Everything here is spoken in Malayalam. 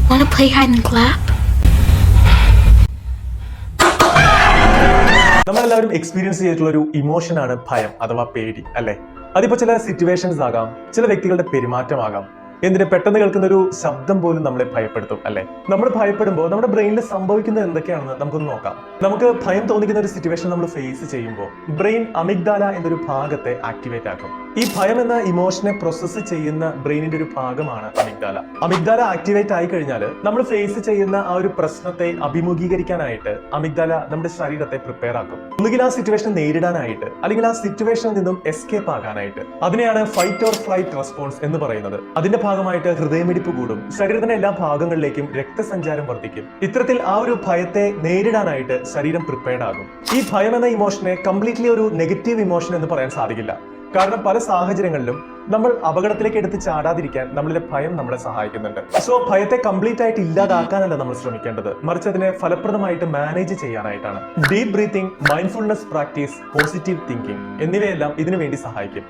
Wanna play hide and clap? നമ്മളെല്ലാവരും എക്സ്പീരിയൻസ് ചെയ്തിട്ടുള്ള ഒരു ഇമോഷനാണ് ഭയം അഥവാ പേടി അല്ലെ. അതിപ്പോ ചില സിറ്റുവേഷൻസ് ആകാം, ചില വ്യക്തികളുടെ പെരുമാറ്റമാകാം, എന്തിന് പെട്ടെന്ന് കേൾക്കുന്ന ഒരു ശബ്ദം പോലും നമ്മളെ ഭയപ്പെടുത്തും അല്ലെ. നമ്മൾ ഭയപ്പെടുമ്പോൾ നമ്മുടെ ബ്രെയിനിൽ സംഭവിക്കുന്നത് എന്തൊക്കെയാണെന്ന് നമുക്കൊന്ന് നോക്കാം. നമുക്ക് ഭയം തോന്നിക്കുന്ന ഒരു സിറ്റുവേഷൻ നമ്മൾ ഫേസ് ചെയ്യുമ്പോൾ ബ്രെയിൻ അമിഗ്ഡാല എന്നൊരു ഭാഗത്തെ ആക്ടിവേറ്റ് ആക്കും. ഈ ഭയം എന്ന ഇമോഷനെ പ്രോസസ്സ് ചെയ്യുന്ന ബ്രെയിനിന്റെ ഒരു ഭാഗമാണ് അമിഗ്ഡാല. അമിഗ്ഡാല ആക്ടിവേറ്റ് ആയി കഴിഞ്ഞാൽ നമ്മൾ ഫേസ് ചെയ്യുന്ന ആ ഒരു പ്രശ്നത്തെ അഭിമുഖീകരിക്കാനായിട്ട് അമിഗ്ഡാല നമ്മുടെ ശരീരത്തെ പ്രിപ്പയർ ആക്കും. ഒന്നുകിൽ ആ സിറ്റുവേഷൻ നേരിടാനായിട്ട്, അല്ലെങ്കിൽ ആ സിറ്റുവേഷനിൽ നിന്നും എസ്കേപ്പ് ആകാനായിട്ട്. അതിനെയാണ് ഫൈറ്റ് ഓർ ഫ്ലൈറ്റ് റെസ്പോൺസ് എന്ന് പറയുന്നത്. അതിന്റെ ഭാഗമായിട്ട് ഹൃദയമിടിപ്പ് കൂടും, ശരീരത്തിന്റെ എല്ലാ ഭാഗങ്ങളിലേക്കും രക്തസഞ്ചാരം വർദ്ധിക്കും. ഇത്തരത്തിൽ ആ ഒരു ഭയത്തെ നേരിടാനായിട്ട് ശരീരം പ്രിപ്പയർഡ് ആകും. ഈ ഭയം എന്ന ഇമോഷനെ കംപ്ലീറ്റ്ലി ഒരു നെഗറ്റീവ് ഇമോഷൻ എന്ന് പറയാൻ സാധിക്കില്ല. കാരണം പല സാഹചര്യങ്ങളിലും നമ്മൾ അപകടത്തിലേക്ക് എടുത്ത് ചാടാതിരിക്കാൻ നമ്മളിലെ ഭയം നമ്മളെ സഹായിക്കുന്നുണ്ട്. സോ ഭയത്തെ കംപ്ലീറ്റ് ആയിട്ട് ഇല്ലാതാക്കാനല്ല നമ്മൾ ശ്രമിക്കേണ്ടത്, മറിച്ച് അതിനെ ഫലപ്രദമായിട്ട് മാനേജ് ചെയ്യാനായിട്ടാണ്. Deep breathing, mindfulness practice, positive thinking എന്നിവയെല്ലാം ഇതിനു വേണ്ടി സഹായിക്കും.